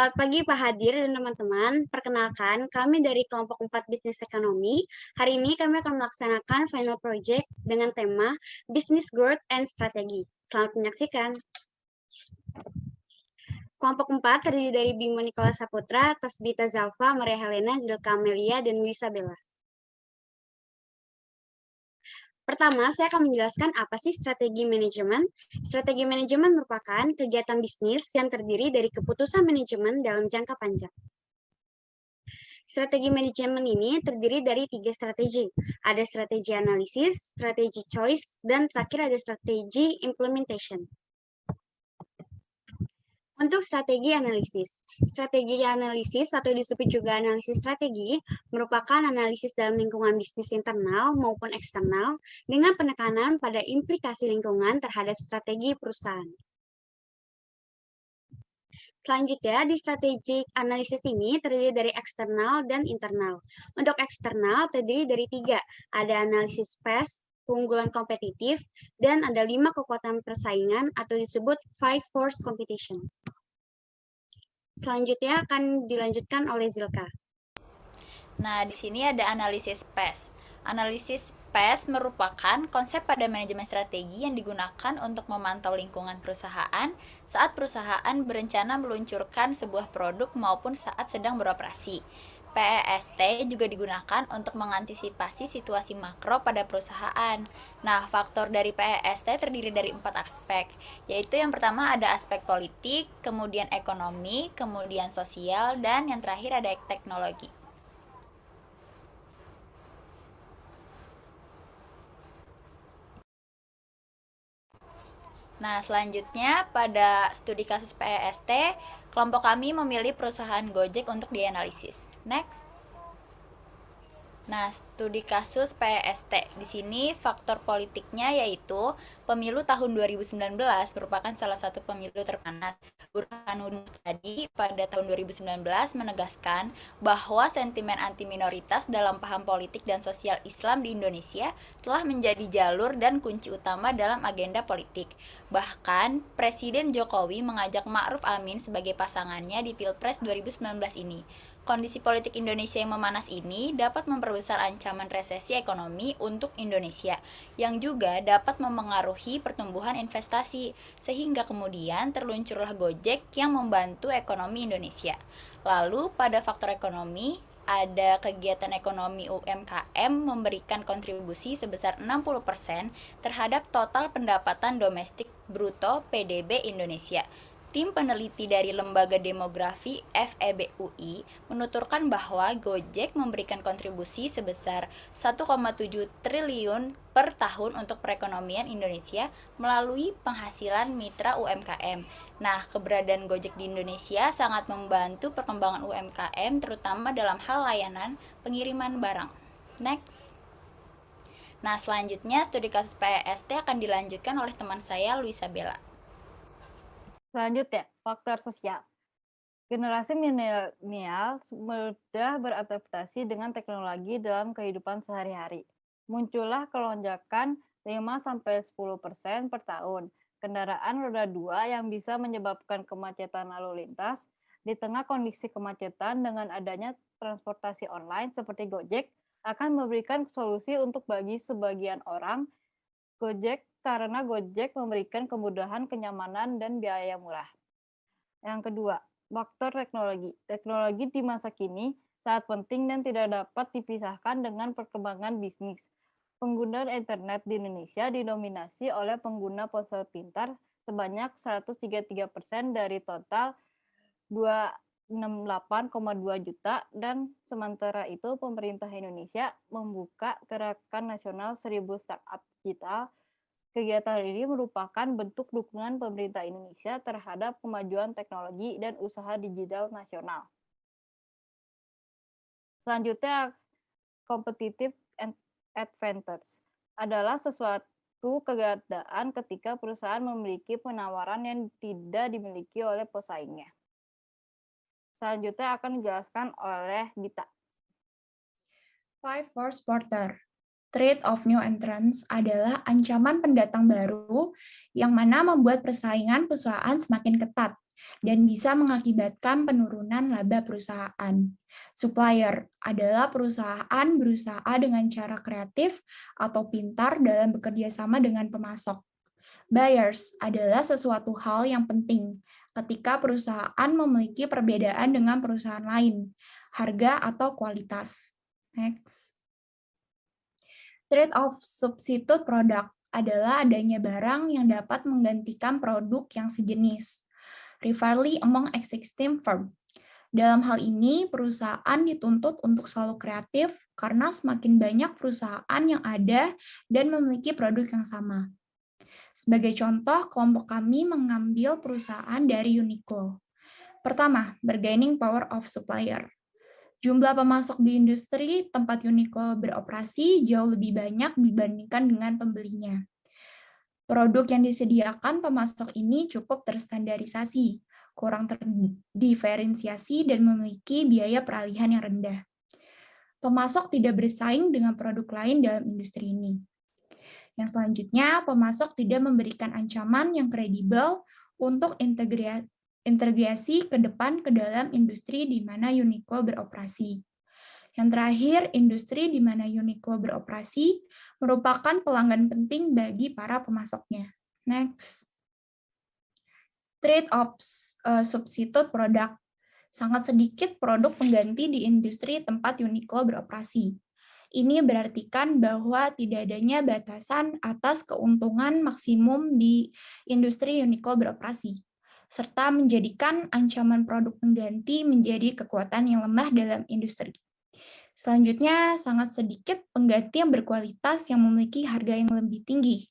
Selamat pagi Pak Hadir dan teman-teman. Perkenalkan, kami dari kelompok 4 Bisnis Ekonomi. Hari ini kami akan melaksanakan final project dengan tema Business Growth and Strategy. Selamat menyaksikan. Kelompok 4 terdiri dari Bimo Nikola Saputra, Tasbita Zalfa, Maria Helena, Zilka Amelia, dan Wisabella. Pertama, saya akan menjelaskan apa sih strategi manajemen. Strategi manajemen merupakan kegiatan bisnis yang terdiri dari keputusan manajemen dalam jangka panjang. Strategi manajemen ini terdiri dari 3 strategi. Ada strategi analisis, strategi choice, dan terakhir ada strategi implementation. Untuk strategi analisis. Strategi analisis atau disebut juga analisis strategi merupakan analisis dalam lingkungan bisnis internal maupun eksternal dengan penekanan pada implikasi lingkungan terhadap strategi perusahaan. Selanjutnya, di strategi analisis ini terdiri dari eksternal dan internal. Untuk eksternal terdiri dari 3, ada analisis PES, keunggulan kompetitif, dan ada 5 kekuatan persaingan atau disebut 5 force competition. Selanjutnya akan dilanjutkan oleh Zilka. Nah, di sini ada analisis PES. Analisis PES merupakan konsep pada manajemen strategi yang digunakan untuk memantau lingkungan perusahaan saat perusahaan berencana meluncurkan sebuah produk maupun saat sedang beroperasi. PEST juga digunakan untuk mengantisipasi situasi makro pada perusahaan. Nah, faktor dari PEST terdiri dari 4 aspek, yaitu yang pertama ada aspek politik, kemudian ekonomi, kemudian sosial, dan yang terakhir ada teknologi. Nah, selanjutnya pada studi kasus PEST, kelompok kami memilih perusahaan Gojek untuk dianalisis. Next. Nah, studi kasus PEST. Di sini faktor politiknya yaitu pemilu tahun 2019 merupakan salah satu pemilu terpanas. Burhanuddin tadi pada tahun 2019 menegaskan bahwa sentimen anti minoritas dalam paham politik dan sosial Islam di Indonesia telah menjadi jalur dan kunci utama dalam agenda politik. Bahkan, Presiden Jokowi mengajak Ma'ruf Amin sebagai pasangannya di Pilpres 2019 ini. Kondisi politik Indonesia yang memanas ini dapat memperbesar ancaman resesi ekonomi untuk Indonesia, yang juga dapat memengaruhi pertumbuhan investasi, sehingga kemudian terluncurlah Gojek yang membantu ekonomi Indonesia. Lalu pada faktor ekonomi, ada kegiatan ekonomi UMKM memberikan kontribusi sebesar 60% terhadap total pendapatan domestik bruto PDB Indonesia. Tim peneliti dari Lembaga Demografi FEB UI menuturkan bahwa Gojek memberikan kontribusi sebesar 1,7 triliun per tahun untuk perekonomian Indonesia melalui penghasilan mitra UMKM. Nah, keberadaan Gojek di Indonesia sangat membantu perkembangan UMKM terutama dalam hal layanan pengiriman barang. Next. Nah, selanjutnya studi kasus PEST akan dilanjutkan oleh teman saya, Luisabella. Selanjutnya, faktor sosial. Generasi milenial mudah beradaptasi dengan teknologi dalam kehidupan sehari-hari. Muncullah kelonjakan 5-10% per tahun kendaraan roda 2 yang bisa menyebabkan kemacetan lalu lintas. Di tengah kondisi kemacetan dengan adanya transportasi online seperti Gojek akan memberikan solusi untuk bagi sebagian orang karena Gojek memberikan kemudahan, kenyamanan, dan biaya murah. Yang kedua, faktor teknologi. Teknologi di masa kini sangat penting dan tidak dapat dipisahkan dengan perkembangan bisnis. Pengguna internet di Indonesia didominasi oleh pengguna ponsel pintar sebanyak 133% dari total 268,2 juta, dan sementara itu pemerintah Indonesia membuka gerakan nasional 1000 startup digital. Kegiatan ini merupakan bentuk dukungan pemerintah Indonesia terhadap kemajuan teknologi dan usaha digital nasional. Selanjutnya, competitive advantage adalah sesuatu keadaan ketika perusahaan memiliki penawaran yang tidak dimiliki oleh pesaingnya. Selanjutnya akan dijelaskan oleh Gita. Five Force Porter. Threat of new entrants adalah ancaman pendatang baru yang mana membuat persaingan perusahaan semakin ketat. dan bisa mengakibatkan penurunan laba perusahaan. Supplier adalah perusahaan berusaha dengan cara kreatif atau pintar dalam bekerja sama dengan pemasok. Buyers adalah sesuatu hal yang penting ketika perusahaan memiliki perbedaan dengan perusahaan lain, harga atau kualitas. Next. Trade-off substitute product adalah adanya barang yang dapat menggantikan produk yang sejenis. Rivalry among existing firm. Dalam hal ini, perusahaan dituntut untuk selalu kreatif karena semakin banyak perusahaan yang ada dan memiliki produk yang sama. Sebagai contoh, kelompok kami mengambil perusahaan dari Uniqlo. Pertama, bargaining power of supplier. Jumlah pemasok di industri tempat Uniqlo beroperasi jauh lebih banyak dibandingkan dengan pembelinya. Produk yang disediakan pemasok ini cukup terstandarisasi, kurang terdiferensiasi, dan memiliki biaya peralihan yang rendah. Pemasok tidak bersaing dengan produk lain dalam industri ini. Yang selanjutnya, pemasok tidak memberikan ancaman yang kredibel untuk integrasi ke depan ke dalam industri di mana Uniqlo beroperasi. Yang terakhir, industri di mana Uniqlo beroperasi merupakan pelanggan penting bagi para pemasoknya. Next. Trade-off substitute product. Sangat sedikit produk pengganti di industri tempat Uniqlo beroperasi. Ini berartikan bahwa tidak adanya batasan atas keuntungan maksimum di industri Uniqlo beroperasi, serta menjadikan ancaman produk pengganti menjadi kekuatan yang lemah dalam industri. Selanjutnya, sangat sedikit pengganti yang berkualitas yang memiliki harga yang lebih tinggi,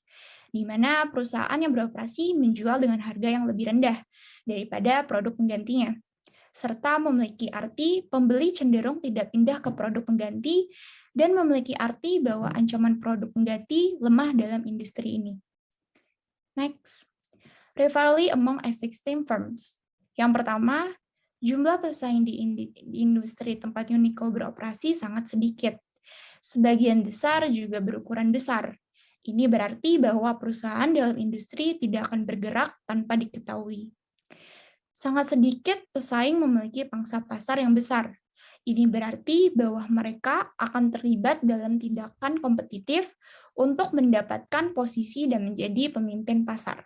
di mana perusahaan yang beroperasi menjual dengan harga yang lebih rendah daripada produk penggantinya, serta memiliki arti pembeli cenderung tidak pindah ke produk pengganti dan memiliki arti bahwa ancaman produk pengganti lemah dalam industri ini. Next. Rivalry among existing firms. Yang pertama, jumlah pesaing di industri tempat Uniqlo beroperasi sangat sedikit. Sebagian besar juga berukuran besar. Ini berarti bahwa perusahaan dalam industri tidak akan bergerak tanpa diketahui. Sangat sedikit pesaing memiliki pangsa pasar yang besar. Ini berarti bahwa mereka akan terlibat dalam tindakan kompetitif untuk mendapatkan posisi dan menjadi pemimpin pasar.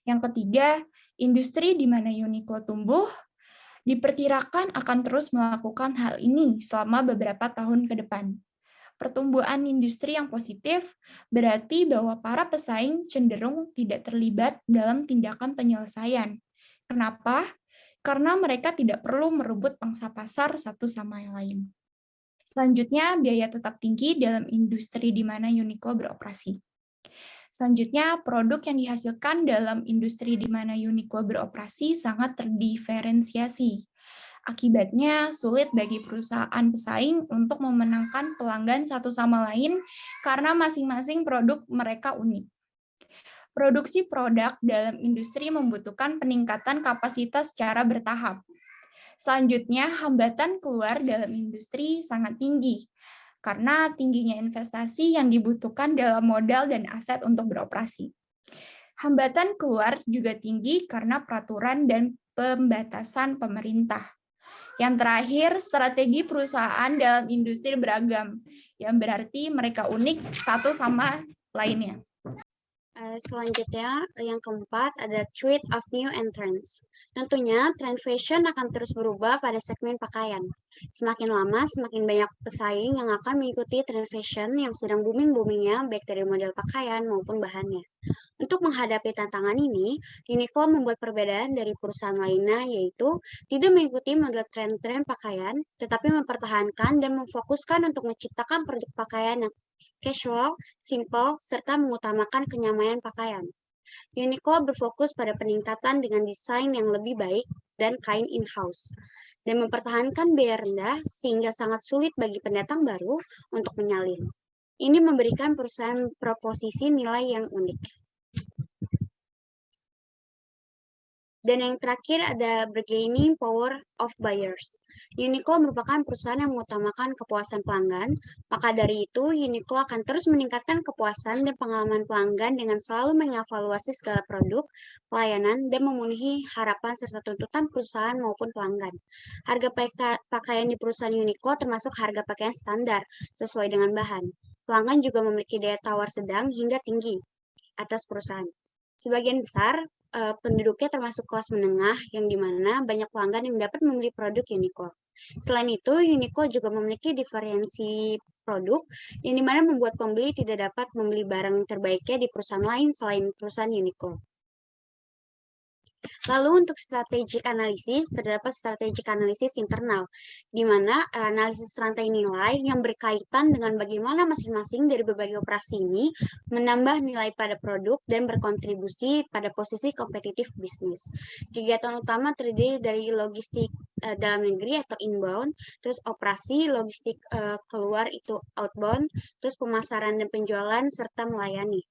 Yang ketiga, industri di mana Uniqlo tumbuh diperkirakan akan terus melakukan hal ini selama beberapa tahun ke depan. Pertumbuhan industri yang positif berarti bahwa para pesaing cenderung tidak terlibat dalam tindakan penyelesaian. Kenapa? Karena mereka tidak perlu merebut pangsa pasar satu sama yang lain. Selanjutnya, biaya tetap tinggi dalam industri di mana Uniqlo beroperasi. Selanjutnya, produk yang dihasilkan dalam industri di mana Uniqlo beroperasi sangat terdiferensiasi. Akibatnya, sulit bagi perusahaan pesaing untuk memenangkan pelanggan satu sama lain karena masing-masing produk mereka unik. Produksi produk dalam industri membutuhkan peningkatan kapasitas secara bertahap. Selanjutnya, hambatan keluar dalam industri sangat tinggi, karena tingginya investasi yang dibutuhkan dalam modal dan aset untuk beroperasi. Hambatan keluar juga tinggi karena peraturan dan pembatasan pemerintah. Yang terakhir, strategi perusahaan dalam industri beragam, yang berarti mereka unik satu sama lainnya. Selanjutnya, yang keempat ada trend of new entrants. Tentunya, tren fashion akan terus berubah pada segmen pakaian. Semakin lama, semakin banyak pesaing yang akan mengikuti tren fashion yang sedang booming-boomingnya, baik dari model pakaian maupun bahannya. Untuk menghadapi tantangan ini, Uniqlo membuat perbedaan dari perusahaan lainnya, yaitu tidak mengikuti model tren-tren pakaian, tetapi mempertahankan dan memfokuskan untuk menciptakan produk pakaian yang casual, simple, serta mengutamakan kenyamanan pakaian. Uniqlo berfokus pada peningkatan dengan desain yang lebih baik dan kain in-house, dan mempertahankan biaya rendah sehingga sangat sulit bagi pendatang baru untuk menyalin. Ini memberikan perusahaan proposisi nilai yang unik. Dan yang terakhir ada bargaining power of buyers. Uniqlo merupakan perusahaan yang mengutamakan kepuasan pelanggan, maka dari itu Uniqlo akan terus meningkatkan kepuasan dan pengalaman pelanggan dengan selalu mengevaluasi segala produk, pelayanan, dan memenuhi harapan serta tuntutan perusahaan maupun pelanggan. Harga pakaian di perusahaan Uniqlo termasuk harga pakaian standar sesuai dengan bahan. Pelanggan juga memiliki daya tawar sedang hingga tinggi atas perusahaan. Sebagian besar penduduknya termasuk kelas menengah yang dimana banyak pelanggan yang dapat membeli produk Uniqlo. Selain itu, Uniqlo juga memiliki diferensi produk yang dimana membuat pembeli tidak dapat membeli barang terbaiknya di perusahaan lain selain perusahaan Uniqlo. Lalu untuk strategic analisis, terdapat strategic analisis internal, di mana analisis rantai nilai yang berkaitan dengan bagaimana masing-masing dari berbagai operasi ini menambah nilai pada produk dan berkontribusi pada posisi kompetitif bisnis. Kegiatan utama terdiri dari logistik dalam negeri atau inbound, terus operasi logistik keluar itu outbound, terus pemasaran dan penjualan, serta melayani.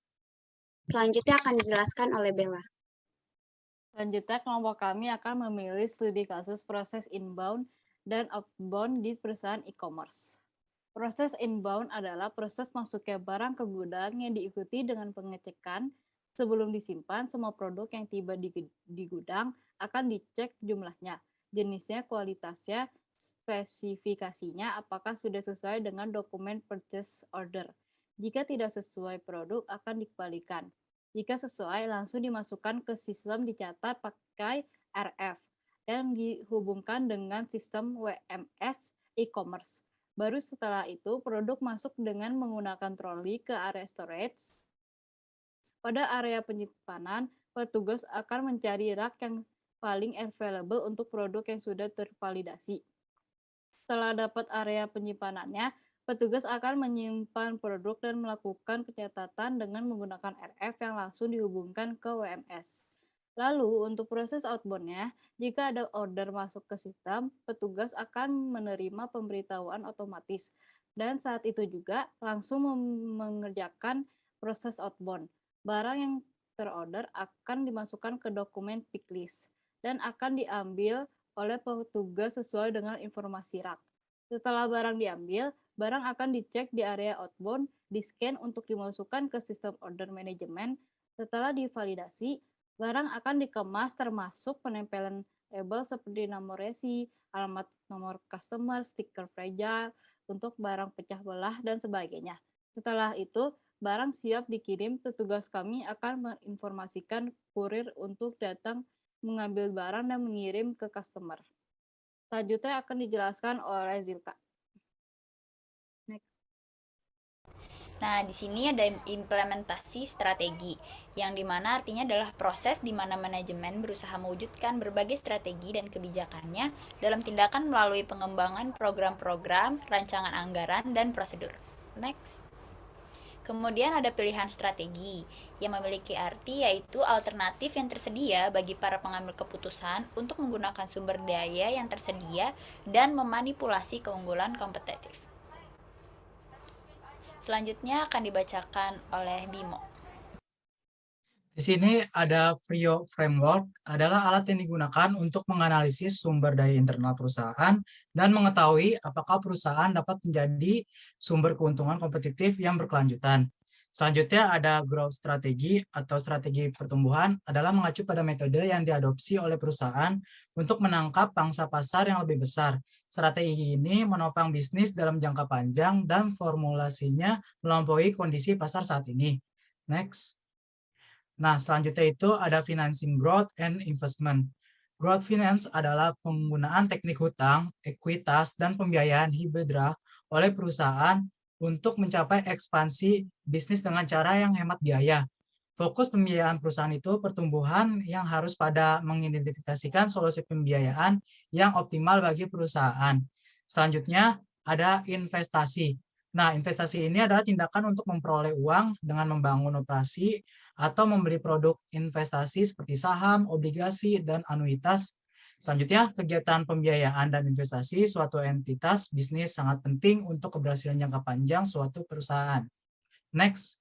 Selanjutnya akan dijelaskan oleh Bella. Selanjutnya, kelompok kami akan memilih studi kasus proses inbound dan outbound di perusahaan e-commerce. Proses inbound adalah proses masuknya barang ke gudang yang diikuti dengan pengecekan. Sebelum disimpan, semua produk yang tiba di gudang akan dicek jumlahnya, jenisnya, kualitasnya, spesifikasinya, apakah sudah sesuai dengan dokumen purchase order. Jika tidak sesuai, produk akan dikembalikan. Jika sesuai, langsung dimasukkan ke sistem dicatat pakai RF dan dihubungkan dengan sistem WMS e-commerce. Baru setelah itu, produk masuk dengan menggunakan troli ke area storage. Pada area penyimpanan, petugas akan mencari rak yang paling available untuk produk yang sudah tervalidasi. Setelah dapat area penyimpanannya, petugas akan menyimpan produk dan melakukan pencatatan dengan menggunakan RF yang langsung dihubungkan ke WMS. Lalu, untuk proses outbound-nya, jika ada order masuk ke sistem, petugas akan menerima pemberitahuan otomatis. Dan saat itu juga langsung mengerjakan proses outbound. Barang yang terorder akan dimasukkan ke dokumen pick list dan akan diambil oleh petugas sesuai dengan informasi rak. Setelah barang diambil, barang akan dicek di area outbound, di-scan untuk dimasukkan ke sistem order management. Setelah divalidasi, barang akan dikemas termasuk penempelan label seperti nomor resi, alamat nomor customer, stiker fragile, untuk barang pecah belah, dan sebagainya. Setelah itu, barang siap dikirim, petugas kami akan menginformasikan kurir untuk datang mengambil barang dan mengirim ke customer. Selanjutnya akan dijelaskan oleh Zilka. Next. Nah, di sini ada implementasi strategi, yang dimana artinya adalah proses di mana manajemen berusaha mewujudkan berbagai strategi dan kebijakannya dalam tindakan melalui pengembangan program-program, rancangan anggaran, dan prosedur. Next. Kemudian ada pilihan strategi yang memiliki arti yaitu alternatif yang tersedia bagi para pengambil keputusan untuk menggunakan sumber daya yang tersedia dan memanipulasi keunggulan kompetitif. Selanjutnya akan dibacakan oleh Bimo. Di sini ada Frio Framework adalah alat yang digunakan untuk menganalisis sumber daya internal perusahaan dan mengetahui apakah perusahaan dapat menjadi sumber keuntungan kompetitif yang berkelanjutan. Selanjutnya ada growth strategy atau strategi pertumbuhan adalah mengacu pada metode yang diadopsi oleh perusahaan untuk menangkap pangsa pasar yang lebih besar. Strategi ini menopang bisnis dalam jangka panjang dan formulasinya melampaui kondisi pasar saat ini. Next. Nah, selanjutnya itu ada financing growth and investment. Growth finance adalah penggunaan teknik hutang, ekuitas, dan pembiayaan hibridra oleh perusahaan untuk mencapai ekspansi bisnis dengan cara yang hemat biaya. Fokus pembiayaan perusahaan itu pertumbuhan yang harus pada mengidentifikasikan solusi pembiayaan yang optimal bagi perusahaan. Selanjutnya ada investasi. Nah, investasi ini adalah tindakan untuk memperoleh uang dengan membangun operasi atau membeli produk investasi seperti saham, obligasi, dan anuitas. Selanjutnya, kegiatan pembiayaan dan investasi suatu entitas bisnis sangat penting untuk keberhasilan jangka panjang suatu perusahaan. Next.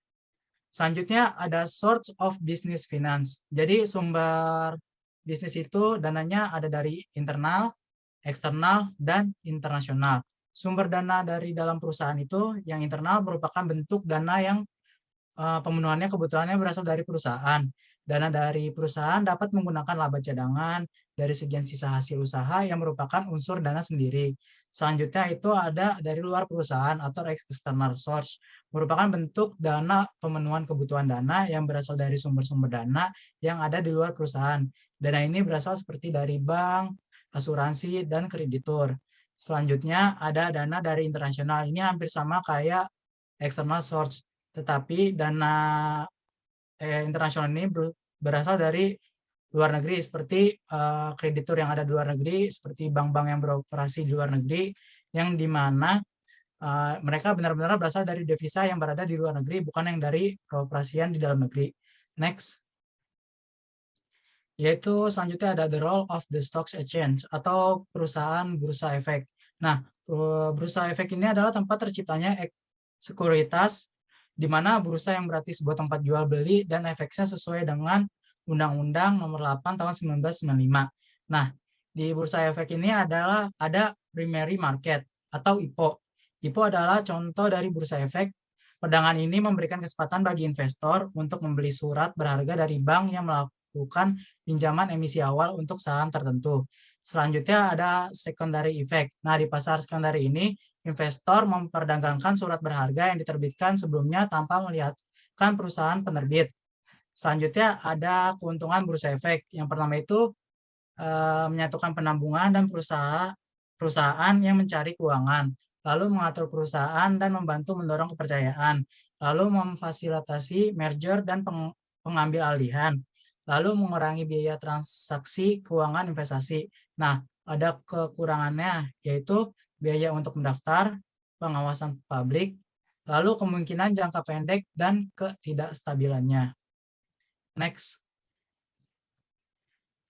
Selanjutnya ada source of business finance. Jadi sumber bisnis itu dananya ada dari internal, eksternal, dan internasional. Sumber dana dari dalam perusahaan itu yang internal merupakan bentuk dana yang pemenuhannya kebutuhannya berasal dari perusahaan. Dana dari perusahaan dapat menggunakan laba cadangan dari sekian sisa hasil usaha yang merupakan unsur dana sendiri. Selanjutnya itu ada dari luar perusahaan atau external source, merupakan bentuk dana pemenuhan kebutuhan dana yang berasal dari sumber-sumber dana yang ada di luar perusahaan. Dana ini berasal seperti dari bank, asuransi, dan kreditur. Selanjutnya ada dana dari internasional. Ini hampir sama kayak external source, tetapi dana internasional ini berasal dari luar negeri, seperti kreditur yang ada di luar negeri, seperti bank-bank yang beroperasi di luar negeri, yang dimana mereka benar-benar berasal dari devisa yang berada di luar negeri, bukan yang dari peroperasian di dalam negeri. Next. Yaitu selanjutnya ada the role of the stock exchange atau perusahaan bursa efek. Nah, bursa efek ini adalah tempat terciptanya sekuritas, di mana bursa yang berarti sebuah tempat jual beli dan efeknya sesuai dengan Undang-Undang Nomor 8 Tahun 1995. Nah, di bursa efek ini ada primary market atau IPO. IPO adalah contoh dari bursa efek. Perdagangan ini memberikan kesempatan bagi investor untuk membeli surat berharga dari bank yang melakukan pinjaman emisi awal untuk saham tertentu. Selanjutnya ada secondary effect. Nah, di pasar secondary ini, investor memperdagangkan surat berharga yang diterbitkan sebelumnya tanpa melihatkan perusahaan penerbit. Selanjutnya ada keuntungan bursa efek. Yang pertama itu menyatukan penambungan dan perusahaan yang mencari keuangan, lalu mengatur perusahaan dan membantu mendorong kepercayaan, lalu memfasilitasi merger dan pengambil alihan, lalu mengurangi biaya transaksi keuangan investasi. Nah, ada kekurangannya, yaitu biaya untuk mendaftar, pengawasan publik, lalu kemungkinan jangka pendek dan ketidakstabilannya. Next.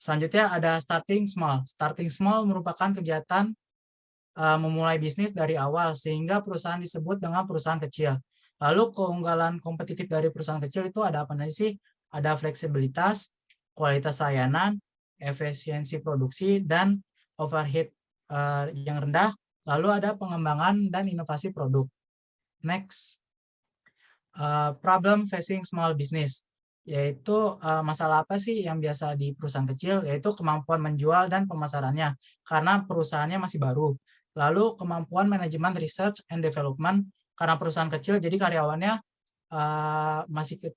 Selanjutnya ada starting small. Starting small merupakan kegiatan memulai bisnis dari awal sehingga perusahaan disebut dengan perusahaan kecil. Lalu keunggulan kompetitif dari perusahaan kecil itu ada apa sih? Ada fleksibilitas, kualitas layanan, efisiensi produksi, dan overhead yang rendah. Lalu ada pengembangan dan inovasi produk. Next. Problem facing small business, yaitu masalah apa sih yang biasa di perusahaan kecil, yaitu kemampuan menjual dan pemasarannya karena perusahaannya masih baru. Lalu kemampuan manajemen research and development, karena perusahaan kecil jadi karyawannya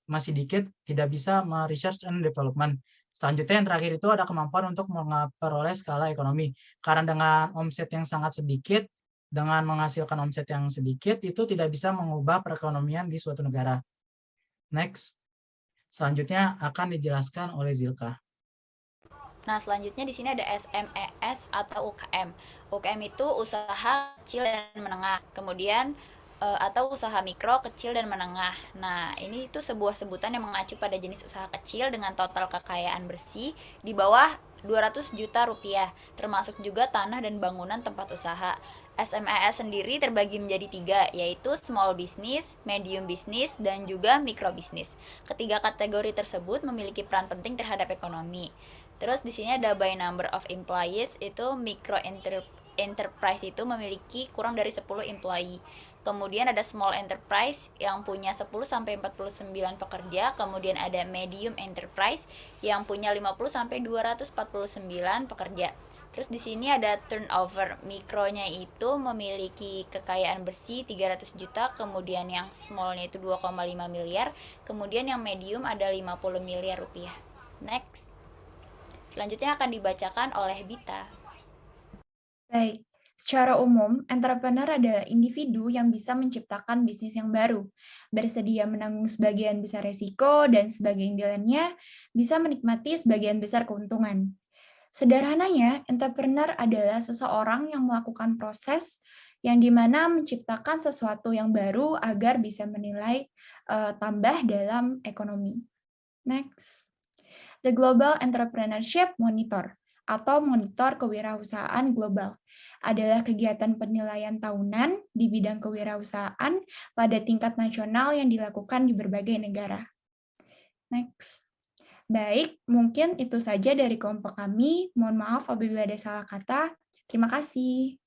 masih dikit, tidak bisa research and development. Selanjutnya yang terakhir itu ada kemampuan untuk memperoleh skala ekonomi, karena dengan omset yang sangat sedikit, dengan menghasilkan omset yang sedikit, itu tidak bisa mengubah perekonomian di suatu negara. Next. Selanjutnya akan dijelaskan oleh Zilka. Nah, selanjutnya di sini ada SMES atau UKM. UKM itu usaha kecil dan menengah. Kemudian atau usaha mikro, kecil, dan menengah. Nah, ini itu sebuah sebutan yang mengacu pada jenis usaha kecil dengan total kekayaan bersih di bawah 200 juta rupiah, termasuk juga tanah dan bangunan tempat usaha. SMES sendiri terbagi menjadi 3, yaitu small business, medium business, dan juga micro business. Ketiga kategori tersebut memiliki peran penting terhadap ekonomi. Terus di sini ada by number of employees, itu micro enterprise itu memiliki kurang dari 10 employee. Kemudian ada small enterprise yang punya 10-49 pekerja. Kemudian ada medium enterprise yang punya 50-249 pekerja. Terus di sini ada turnover. Mikronya itu memiliki kekayaan bersih 300 juta. Kemudian yang smallnya itu 2,5 miliar. Kemudian yang medium ada 50 miliar rupiah. Next. Selanjutnya akan dibacakan oleh Bita. Baik. Secara umum, entrepreneur adalah individu yang bisa menciptakan bisnis yang baru, bersedia menanggung sebagian besar resiko, dan sebagai imbalannya bisa menikmati sebagian besar keuntungan. Sederhananya, entrepreneur adalah seseorang yang melakukan proses yang dimana menciptakan sesuatu yang baru agar bisa menilai tambah dalam ekonomi. Next. The Global Entrepreneurship Monitor atau Monitor Kewirausahaan Global adalah kegiatan penilaian tahunan di bidang kewirausahaan pada tingkat nasional yang dilakukan di berbagai negara. Next. Baik, mungkin itu saja dari kelompok kami. Mohon maaf apabila ada salah kata. Terima kasih.